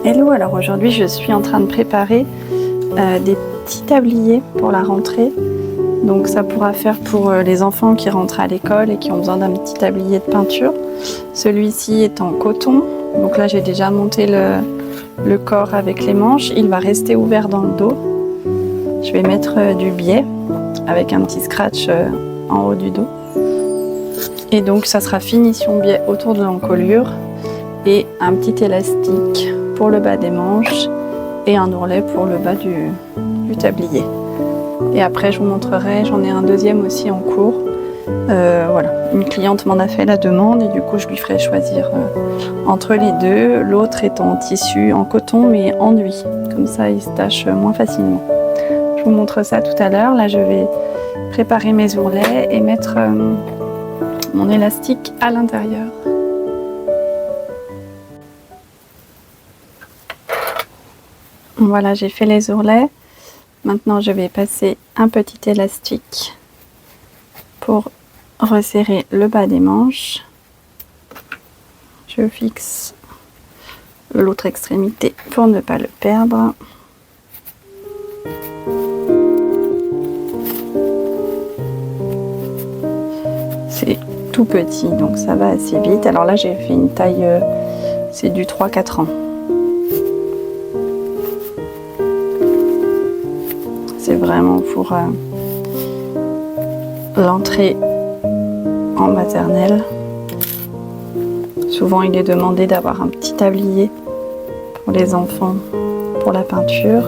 Hello, alors aujourd'hui je suis en train de préparer des petits tabliers pour la rentrée. Donc ça pourra faire pour les enfants qui rentrent à l'école et qui ont besoin d'un petit tablier de peinture. Celui-ci est en coton, donc là j'ai déjà monté le corps avec les manches. Il va rester ouvert dans le dos. Je vais mettre du biais avec un petit scratch en haut du dos. Et donc ça sera finition biais autour de l'encolure et un petit élastique pour le bas des manches et un ourlet pour le bas du tablier. Et après je vous montrerai, j'en ai un deuxième aussi en cours. Voilà, une cliente m'en a fait la demande et du coup je lui ferai choisir entre les deux. L'autre est en tissu, en coton mais enduit, comme ça il se tache moins facilement. Je vous montre ça tout à l'heure. Là je vais préparer mes ourlets et mettre mon élastique à l'intérieur. Voilà, j'ai fait les ourlets. Maintenant, je vais passer un petit élastique pour resserrer le bas des manches. Je fixe l'autre extrémité pour ne pas le perdre. C'est tout petit, donc ça va assez vite. Alors là, j'ai fait une taille, c'est du 3-4 ans. C'est vraiment pour l'entrée en maternelle. Souvent il est demandé d'avoir un petit tablier pour les enfants pour la peinture.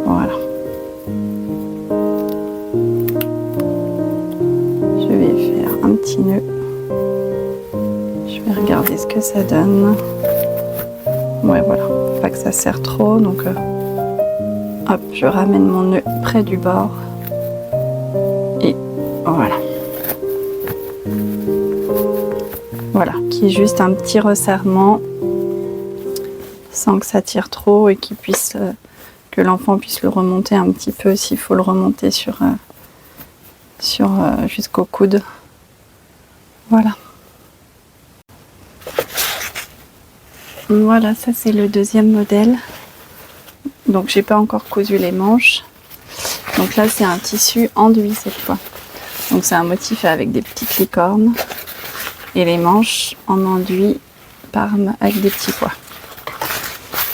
Voilà. Je vais faire un petit nœud. Je vais regarder ce que ça donne. Ouais, voilà. Pas que ça serre trop, donc hop, je ramène mon nœud près du bord et voilà. Voilà, qui est juste un petit resserrement sans que ça tire trop et qui puisse que l'enfant puisse le remonter un petit peu s'il faut le remonter jusqu'au coude. Voilà. Voilà, ça c'est le deuxième modèle. Donc j'ai pas encore cousu les manches. Donc là c'est un tissu enduit cette fois. Donc c'est un motif avec des petites licornes. Et les manches en enduit Parme avec des petits pois.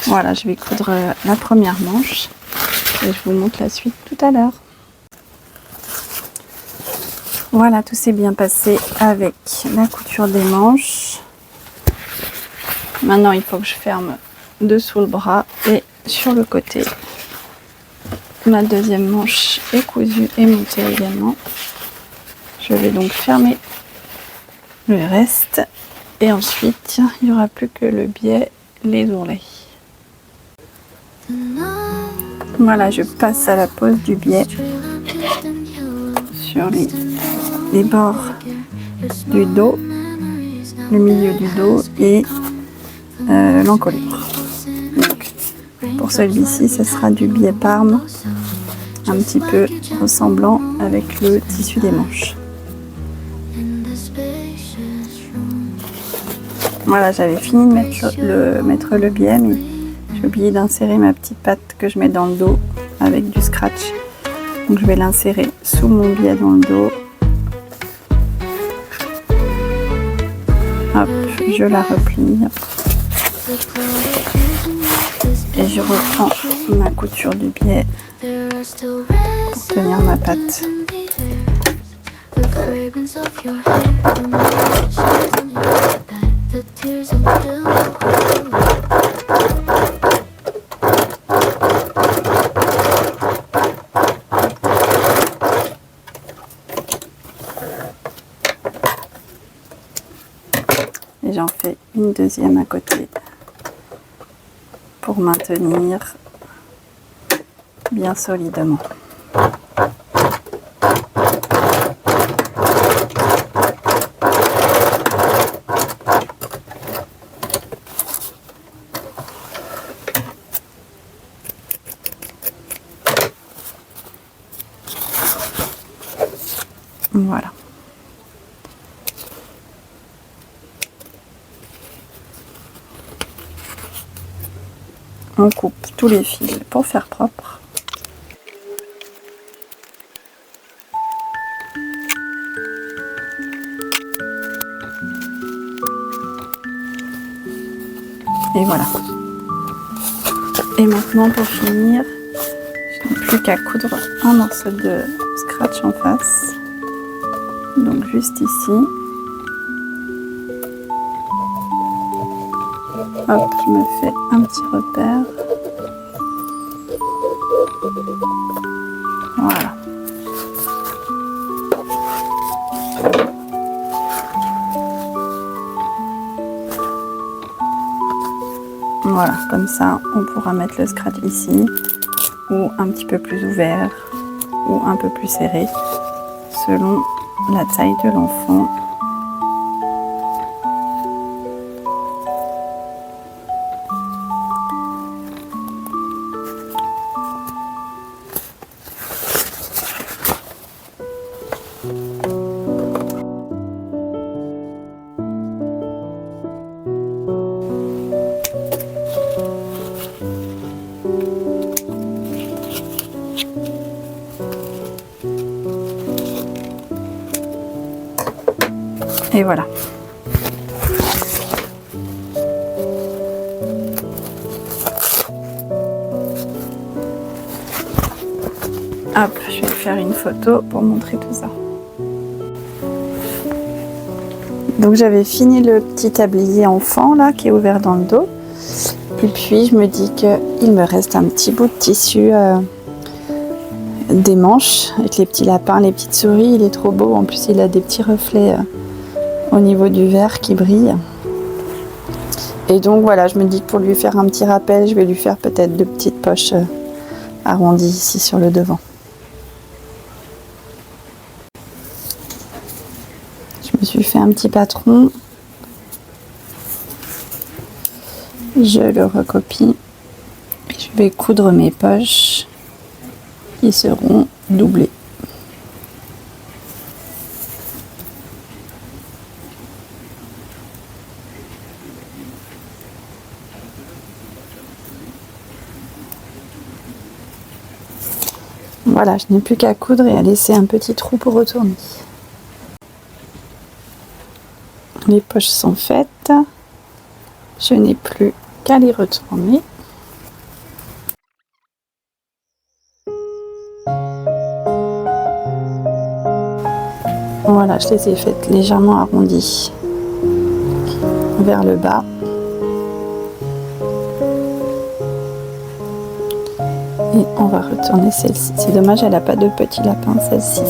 Voilà, je vais coudre la première manche. Et je vous montre la suite tout à l'heure. Voilà, tout s'est bien passé avec la couture des manches. Maintenant, il faut que je ferme dessous le bras et sur le côté. Ma deuxième manche est cousue et montée également. Je vais donc fermer le reste. Et ensuite, il n'y aura plus que le biais, les ourlets. Voilà, je passe à la pose du biais sur les bords du dos, le milieu du dos et l'encolure. Donc, pour celui-ci, ce sera du biais Parme, un petit peu ressemblant avec le tissu des manches. Voilà, j'avais fini de mettre le biais, mais j'ai oublié d'insérer ma petite patte que je mets dans le dos avec du scratch. Donc je vais l'insérer sous mon biais dans le dos. Hop, je la replie. Et je reprends ma couture du biais pour tenir ma patte. Et j'en fais une deuxième à côté pour maintenir bien solidement. Voilà. on coupe tous les fils pour faire propre. Et voilà. Et maintenant pour finir, je n'ai plus qu'à coudre un morceau de scratch en face. Donc juste ici. Hop, je me fais un petit repère. Voilà. Voilà, comme ça, on pourra mettre le scratch ici, ou un petit peu plus ouvert, ou un peu plus serré, selon la taille de l'enfant. Et voilà. Hop, je vais faire une photo pour montrer tout ça. Donc j'avais fini le petit tablier enfant là qui est ouvert dans le dos. Et puis je me dis qu'il me reste un petit bout de tissu des manches avec les petits lapins, les petites souris. Il est trop beau. En plus il a des petits reflets au niveau du verre qui brille. Et donc voilà, je me dis que pour lui faire un petit rappel, je vais lui faire peut-être 2 petites poches arrondies ici sur le devant. Je me suis fait un petit patron. Je le recopie. Et je vais coudre mes poches qui seront doublées. Voilà, je n'ai plus qu'à coudre et à laisser un petit trou pour retourner. Les poches sont faites. Je n'ai plus qu'à les retourner. Voilà, je les ai faites légèrement arrondies vers le bas. Et on va retourner celle-ci. C'est dommage, elle n'a pas de petit lapin, celle-ci,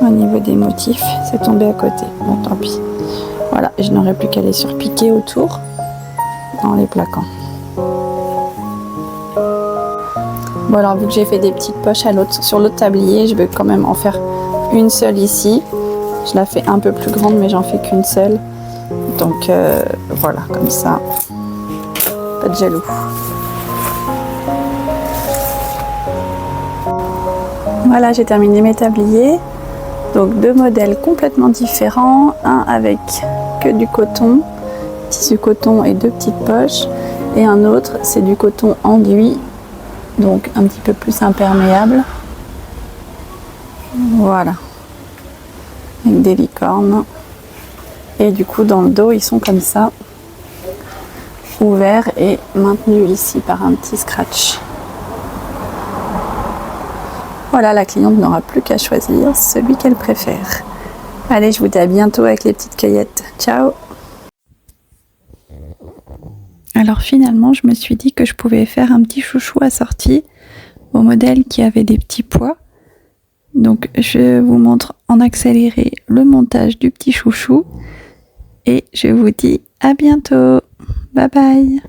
au niveau des motifs. C'est tombé à côté. Bon, tant pis. Voilà, et je n'aurai plus qu'à les surpiquer autour en les plaquant. Bon, alors vu que j'ai fait des petites poches sur l'autre tablier, je vais quand même en faire une seule ici. Je la fais un peu plus grande, mais j'en fais qu'une seule. Donc voilà, comme ça, pas de jaloux. Voilà, j'ai terminé mes tabliers. Donc 2 modèles complètement différents. Un avec que du coton, tissu coton et 2 petites poches. Et un autre, c'est du coton enduit, donc un petit peu plus imperméable. Voilà. Avec des licornes. Et du coup, dans le dos, ils sont comme ça, ouverts et maintenus ici par un petit scratch. Voilà, la cliente n'aura plus qu'à choisir celui qu'elle préfère. Allez, je vous dis à bientôt avec les petites cueillettes. Ciao! Alors finalement, je me suis dit que je pouvais faire un petit chouchou assorti au modèle qui avait des petits pois. Donc je vous montre en accéléré le montage du petit chouchou. Et je vous dis à bientôt. Bye bye!